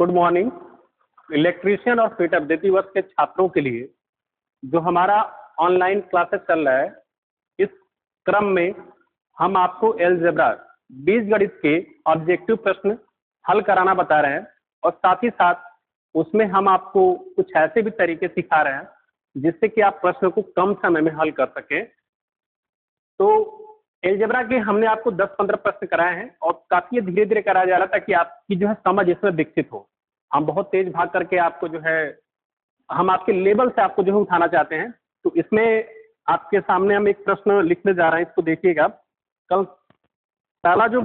Good morning. Electrician और fitter द्वितीय वर्ष के छात्रों के लिए जो हमारा ऑनलाइन क्लासेस चल रहा है, इस क्रम में हम आपको अलजेब्रा बीजगणित के ऑब्जेक्टिव प्रश्न हल कराना बता रहे हैं और साथ ही साथ उसमें हम आपको कुछ ऐसे भी तरीके सिखा रहे हैं जिससे कि आप प्रश्न को कम समय में हल कर सकें। तो अलजेब्रा के हमने आपको 10-15 प्रश्न कराए हैं और काफी धीरे धीरे कराया जा रहा था ताकि आपकी जो है समझ इसमें विकसित हो। हम बहुत तेज भाग करके आपको जो है हम आपके लेवल से आपको जो है उठाना चाहते हैं। तो इसमें आपके सामने हम एक प्रश्न लिखने जा रहे हैं, इसको देखिएगा। कल पहला जो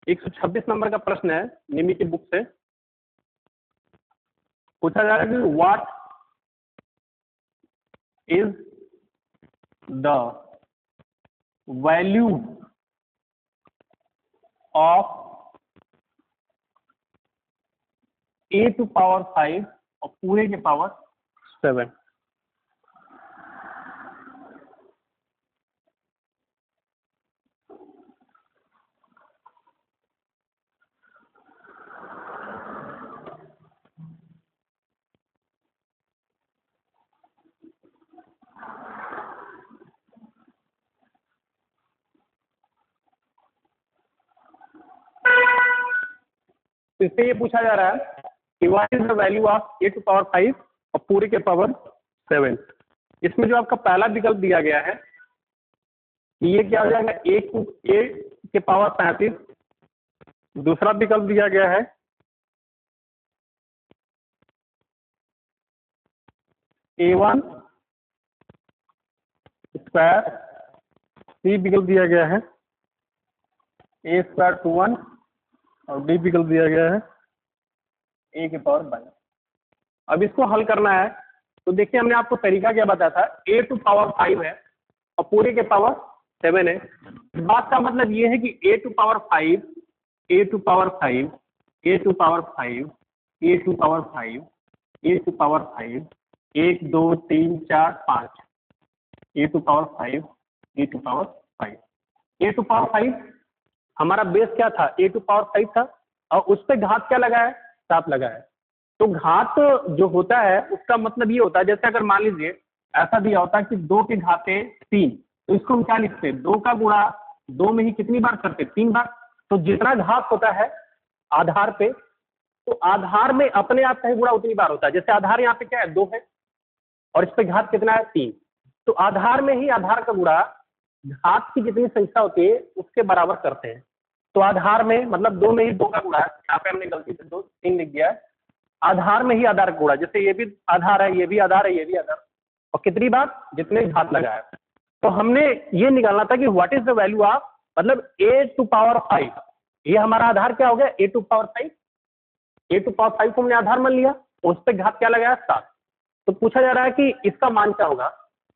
126 नंबर का प्रश्न है निमी की बुक से पूछा जा रहा है कि what is the value of a to power 5 और पूरे के पावर 7। तो इससे ये पूछा जा रहा है कि what is the value of a to power 5 और पूरे के पावर 7। इसमें जो आपका पहला विकल्प दिया गया है ये क्या हो जाएगा, a के पावर 35। दूसरा विकल्प दिया गया है a1 स्क्वायर। सी विकल्प दिया गया है a स्क्वायर टू 1 और डी विकल्प दिया गया है a के पावर 22। अब इसको हल करना है तो देखिए हमने आपको तरीका क्या बताया था, a टू पावर 5 है और पूरे के पावर 7 है। बात का मतलब ये है कि a to power 5, a to power 5, a to power 5, a to power 5, a to power 5, 1 2 3 4 5, a to power 5, a to power 5, a to power 5 हमारा बेस क्या था, a टू पावर 5 था और उस पर घात क्या लगा है, 7 लगा है। तो घात जो होता है उसका मतलब ये होता है, जैसे अगर मान लीजिए ऐसा दिया होता है कि 2 के घाते 3, तो इसको हम क्या लिखते हैं, 2 का गुणा 2 में ही कितनी बार करते, 3 बार। तो जितना घात होता है आधार पे, तो आधार में अपने आप का ही गुणा उतनी बार होता है। जैसे आधार यहाँ पे क्या है, 2 है और इस पे घात कितना है, 3। तो आधार में ही आधार का गुणा घात की जितनी संख्या होती है उसके बराबर करते हैं। तो आधार में मतलब 2 में ही 2 का गुणा है, यहाँ पे हमने गलती से 2 3 लिख दिया है। आधार में ही आधार का गुणा, जैसे ये भी आधार है, ये भी आधार है, ये भी आधार, और कितनी बार, जितने घात लगा है। तो हमने ये निकालना था कि what is the value of, मतलब a टू पावर 5, ये हमारा आधार क्या हो गया, a to power 5। a to power 5 को हमने आधार मान लिया, उस पर घात क्या लगाया, 7। तो पूछा जा रहा है कि इसका मान क्या होगा।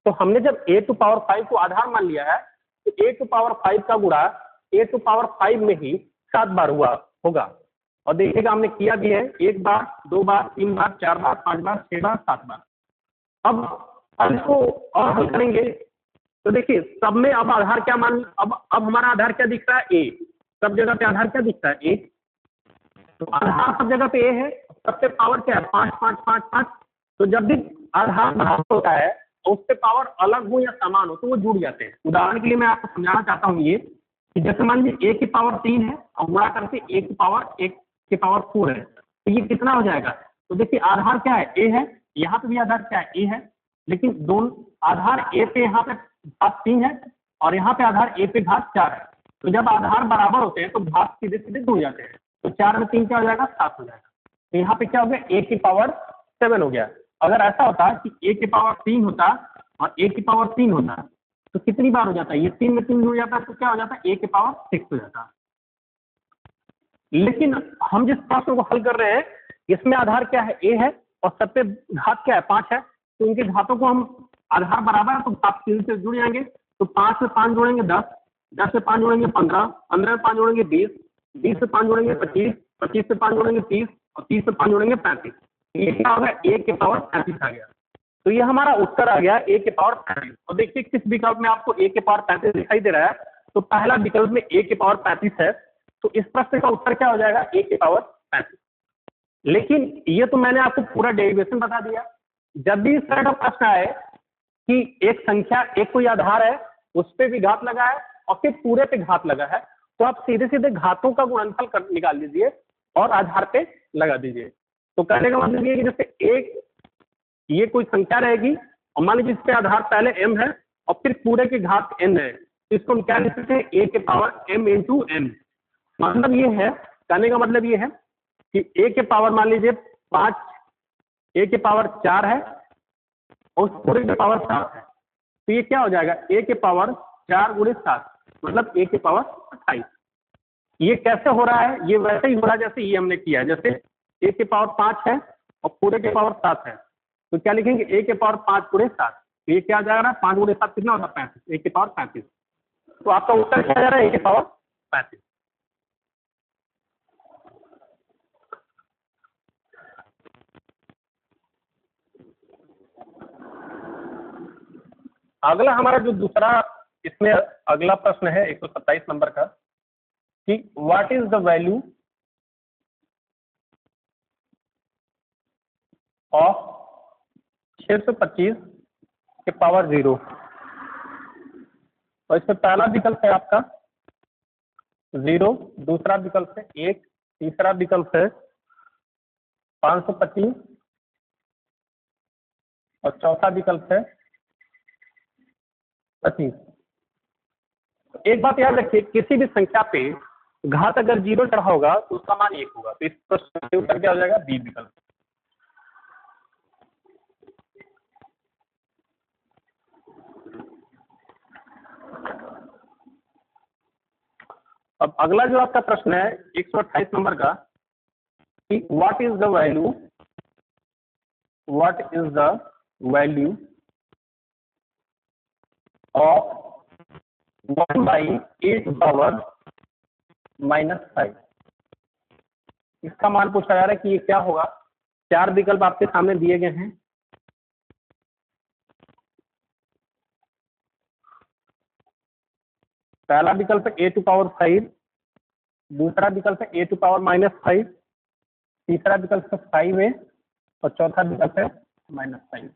तो हमने जब a टू पावर 5 को आधार मान लिया है तो a टू पावर 5 का गुणा a टू पावर 5 में ही 7 बार हुआ होगा। और देखिएगा हमने किया भी है, 1 बार 2 बार 3 बार 4 बार 5 बार 6 बार 7 बार। अब इसको और हल करेंगे तो देखिए सब में अब आधार क्या मान, अब हमारा आधार क्या दिख रहा है, a। सब जगह पे आधार क्या दिखता है, a। तो आधार सब जगह पे a है, सबसे पावर क्या है, 5 5 5 5। तो जब भी आधार भाग होता है तो उससे पावर अलग हो या समान हो तो वो जुड़ जाते हैं। उदाहरण के लिए मैं आपको समझाना चाहता हूँ ये कि जैसे मान लीजिए a की पावर 3 है और गुणा करके a की पावर 4 है, तो ये कितना हो जाएगा। तो देखिए आधार क्या है, a है, यहाँ पे भी आधार क्या है, a है, लेकिन दोनों आधार a पे यहाँ पे घात 3 है और यहाँ पे आधार a पे घात 4 है। तो जब आधार बराबर होते हैं तो घात सीधे सीधे जुड़ जाते हैं। तो 4 में 3 क्या हो जाएगा, 7 हो जाएगा। तो यहाँ पे क्या हो गया, a की पावर 7 हो गया। अगर ऐसा होता कि a की पावर 3 होता और a की पावर 3 होता तो कितनी बार हो जाता है, ये 3 में 3 जुड़ जाता है तो क्या हो जाता है, a की पावर 6 हो जाता। लेकिन हम जिस प्रश्न को हल कर रहे हैं इसमें आधार क्या है, a है और सब पे घात क्या है, 5 है। तो इनके घातों को हम आधार बराबर है तो घात 3 से जुड़ जाएंगे। तो 5 में 5 जोड़ेंगे 10, 10 से 5 जोड़ेंगे 15, 15 में 5 जोड़ेंगे 20, 20 से 5 जोड़ेंगे 25, 25 से 5 जोड़ेंगे 30 और 30 से 5 जोड़ेंगे 35। ये क्या होगा, a के पावर 35 आ गया। तो ये हमारा उत्तर आ गया a के पावर 35। और देखिए किस विकल्प में आपको a के पावर 35 दिखाई दे रहा है, तो पहला विकल्प में a के पावर 35 है। तो इस प्रश्न का उत्तर क्या हो जाएगा, a के पावर 35। लेकिन ये तो मैंने आपको पूरा डेरिवेशन बता दिया। जब भी इस तरह का प्रश्न आए कि एक संख्या, एक कोई आधार है, उस पर भी घात लगा है और फिर पूरे पे घात लगा है, तो आप सीधे सीधे घातों का गुणनफल निकाल लीजिए और आधार पे लगा दीजिए। तो कहने का मतलब ये कि जैसे एक ये कोई संख्या रहेगी और मान लीजिए इस पे आधार पहले m है और फिर पूरे की घात n है, तो इसको हम क्या लिख सकते हैं, a के पावर m इंटू n। मतलब ये है, कहने का मतलब ये है कि a के पावर मान लीजिए 5, a के पावर 4 है और उस पूरे के पावर 7 है, तो ये क्या हो जाएगा, a के पावर 4 गुणे 7 मतलब a के पावर 28। ये कैसे हो रहा है, ये वैसे ही हो रहा है जैसे ये हमने किया, जैसे a के पावर 5 है और पूरे के पावर 7 है, तो क्या लिखेंगे, a के पावर 5 गुणे 7, तो ये क्या आ जाएगा, 5 गुणे 7 कितना होता है, 35, a के पावर 35। तो आपका उत्तर क्या आ जा रहा है, a के पावर 35। अगला हमारा जो दूसरा इसमें अगला प्रश्न है 127 नंबर का कि what is the value of 625 के पावर 0। और इसमें पहला विकल्प है आपका 0, दूसरा विकल्प है 1, तीसरा विकल्प है 525 और चौथा विकल्प है 25। एक बात याद रखिए, किसी भी संख्या पे घात अगर 0 चढ़ा होगा तो उसका मान 1 होगा, तो इस प्रश्न का उत्तर क्या हो जाएगा, बी विकल्प। अब अगला जो आपका प्रश्न है 128 नंबर का कि what is the value of 1/8 -5। इसका मान पूछा जा रहा है कि ये क्या होगा। 4 विकल्प आपके सामने दिए गए हैं। पहला विकल्प है a⁵, दूसरा विकल्प है a⁻⁻5, तीसरा विकल्प है 5a और चौथा विकल्प है -5।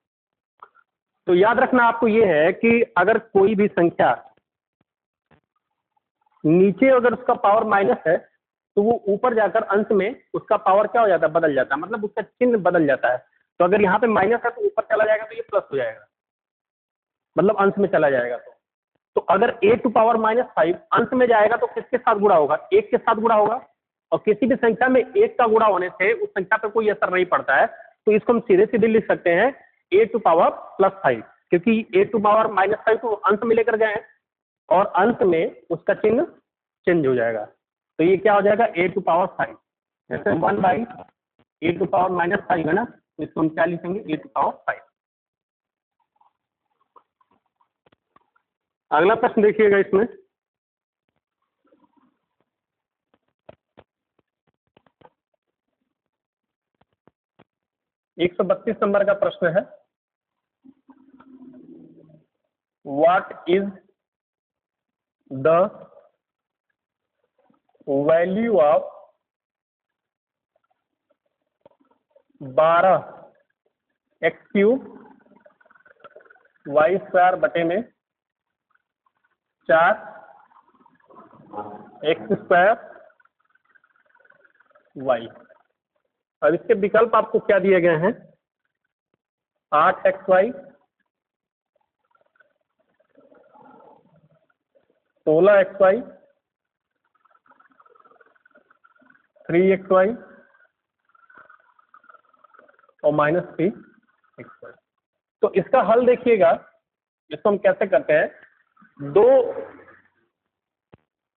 तो याद रखना आपको ये है कि अगर कोई भी संख्या नीचे अगर उसका पावर माइनस है तो वो ऊपर जाकर अंश में उसका पावर क्या हो जाता है, बदल जाता है, मतलब उसका चिन्ह बदल जाता है। तो अगर यहाँ पे माइनस है तो ऊपर चला जाएगा तो ये प्लस हो जाएगा, मतलब अंश में चला जाएगा। तो अगर a⁻⁻5 अंश में जाएगा तो किसके साथ गुणा होगा, 1 के साथ गुणा होगा। और किसी भी संख्या में 1 का गुणा होने से उस संख्या पर कोई असर नहीं पड़ता है, तो इसको हम सीधे सीधे लिख सकते हैं a⁻+5, क्योंकि a⁻−5 को अंश में लेकर गए हैं और अंश में उसका चिन्ह चेंज हो जाएगा। तो ये क्या हो जाएगा, a⁻5, जैसे 1/a⁻−5 है ना, तो इसको हम क्या लिखेंगे, a⁻5। अगला प्रश्न देखिएगा, इसमें एक 132 नंबर का प्रश्न है, what is the value of 12x³ y² बटे में 4x² y। अब इसके विकल्प आपको क्या दिए गए हैं, 8xy, 16xy, 3xy और -3xy। तो इसका हल देखिएगा, इसको हम कैसे करते हैं,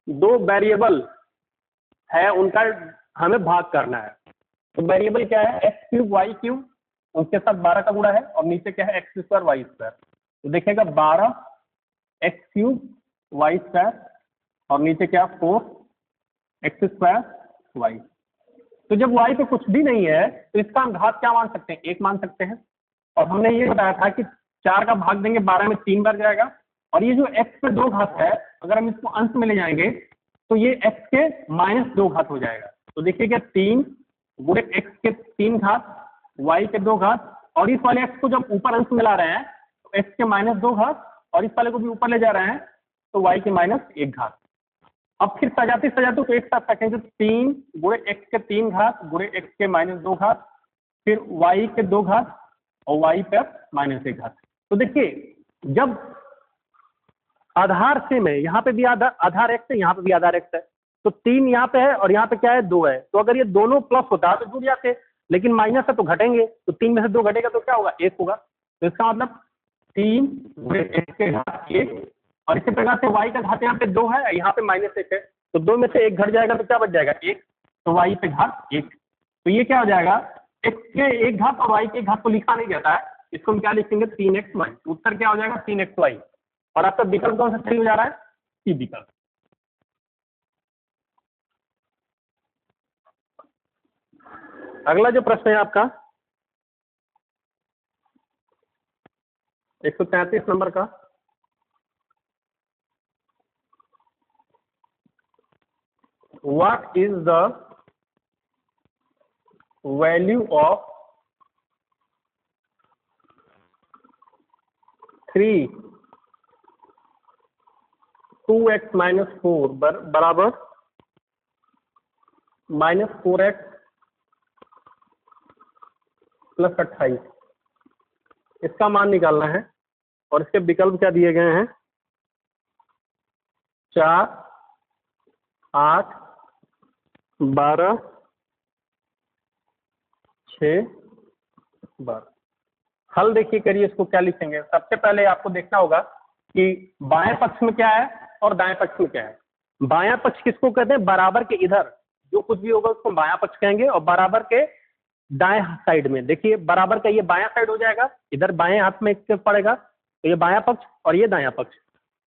दो वेरिएबल है, उनका हमें भाग करना है। तो वेरिएबल क्या है, x³ y³, उसके साथ 12 का गुणा है और नीचे क्या है, x² y²। तो देखिएगा 12x³ y² और नीचे क्या, 4x² y। तो जब y पे कुछ भी नहीं है तो इसका हम घात क्या मान सकते हैं, 1 मान सकते हैं। और हमने ये बताया था कि 4 का भाग देंगे 12 में 3 बार जाएगा, और ये जो x पे 2 घात है अगर हम इसको अंश में ले जाएंगे तो ये x के -2 घात हो जाएगा। तो देखिएगा 3 गुणे x के 3 घात y के 2 घात, और इस वाले x को जब ऊपर अंश में ला रहे हैं तो x के -2 घात, और इस वाले को भी ऊपर ले जा रहे हैं तो y के -1 घात। अब फिर सजाते सजाते तो एक साथ रखेंगे, 3 गुणे x के 3 घात गुणे x के -2 घात, फिर y के 2 घात और y पर -1 घात। तो देखिए जब आधार सेम है, यहाँ पे भी आधार x है, यहाँ पे भी आधार x है, तो 3 यहाँ पे है और यहाँ पे क्या है 2 है, तो अगर ये दोनों प्लस होता तो जुड़ जाते, लेकिन माइनस है तो घटेंगे, तो 3 में से 2 घटेगा तो क्या होगा 1 होगा। तो इसका मतलब 3 गुणे x के घात 1, और इसी प्रकार से y का घात यहाँ पे 2 है, यहाँ पे -1 है, तो 2 में से 1 घट जाएगा तो क्या बच जाएगा 1, तो y पे घात 1। तो ये क्या हो जाएगा, x के 1 घात और y के 1 घात को लिखा नहीं जाता है, इसको हम क्या लिखेंगे 3xy। उत्तर क्या हो जाएगा 3xy, और आपका विकल्प कौन सा सही हो जा रहा है, सी विकल्प। अगला जो प्रश्न है आपका 133 नंबर का, what is the value of 3 2x - 4 बराबर -4x + 28, इसका मान निकालना है, और इसके विकल्प क्या दिए गए हैं 4 8 12 6 12। हल देखिए करिए, इसको क्या लिखेंगे। सबसे पहले आपको देखना होगा कि बाएं पक्ष में क्या है और दाएं पक्ष में क्या है। बायां पक्ष किसको कहते हैं, बराबर के इधर जो कुछ भी होगा उसको बायां पक्ष कहेंगे, और बराबर के दाएं साइड में देखिए बराबर का ये बायां साइड हो जाएगा, इधर बाएं हाथ में पड़ेगा, तो ये बायां पक्ष और ये दायां पक्ष।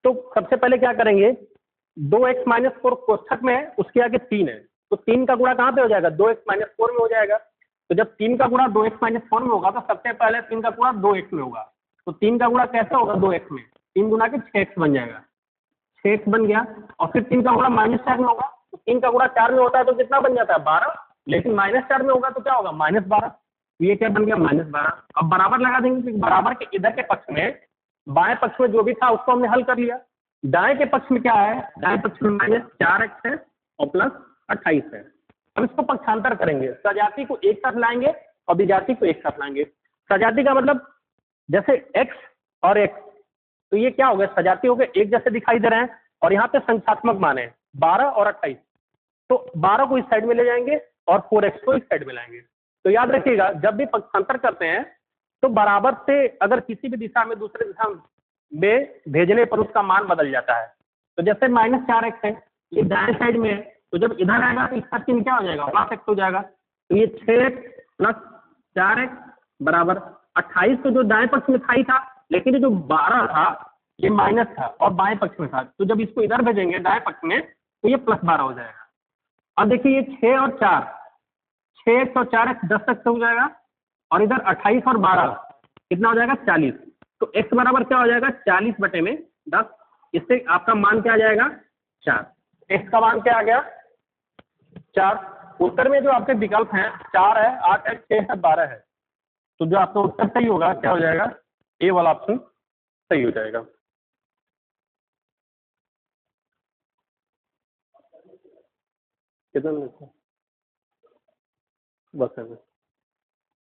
तो सबसे पहले क्या करेंगे, 2x - 4 कोष्ठक में है, उसके आगे 3 है, तो 3 का गुणा कहाँ पे हो जाएगा 2x - 4 में हो जाएगा। तो जब 3 का गुणा 2x - 4 में होगा तो सबसे पहले 3 का गुणा 2x में होगा, तो 3 का गुणा कैसे होगा 2x में, 3 गुणा के 6x बन जाएगा, 6x बन गया, और फिर 3 का गुणा -4 में होगा, तो 3 का गुणा 4 में होता है तो कितना बन जाता है 12, लेकिन -4 में होगा तो क्या होगा -12, तो ये क्या बन गया -12। अब बराबर लगा देंगे, क्योंकि बराबर के इधर के पक्ष में बाएं पक्ष में जो भी था उसको हमने हल कर लिया। दाएं के पक्ष में क्या है, दाएं पक्ष में -4x है और +28 है। अब इसको पक्षांतर करेंगे, सजाती को एक साथ लाएंगे और विजाती को एक साथ लाएंगे। सजाती का मतलब जैसे x और x, तो ये क्या हो गया सजाती हो गए एक जैसे दिखाई दे रहे हैं, और यहाँ पे संख्यात्मक मान है 12 और 28, तो 12 को इस साइड में ले जाएंगे और 4x को इस साइड में लाएंगे। तो याद रखिएगा जब भी पक्षांतर करते हैं तो बराबर से अगर किसी भी दिशा में दूसरे दिशा में भेजने पर उसका मान बदल जाता है। तो जैसे -4x है, ये दाएं साइड में है, तो जब इधर आएगा तो इसका चिन्ह क्या हो जाएगा +x हो जाएगा, तो ये 6x + 4x बराबर 28, तो जो दाएं पक्ष में था ही था, लेकिन ये जो 12 था ये माइनस था और बाएं पक्ष में था, तो जब इसको इधर भेजेंगे दाएं पक्ष में तो ये +12 हो जाएगा। अब देखिए ये 6 और 4, 6x और 4x 10x हो जाएगा, और इधर 28 और 12 कितना हो जाएगा 40, तो x बराबर क्या हो जाएगा 40/10, इससे आपका मान क्या आ जाएगा 4, x का मान क्या आ गया 4। उत्तर में जो आपके विकल्प हैं 4 है, 8 है, 6 है, 12 है, तो जो आपका उत्तर सही होगा क्या हो जाएगा, ए वाला ऑप्शन सही हो जाएगा। कितना मिनट बस है।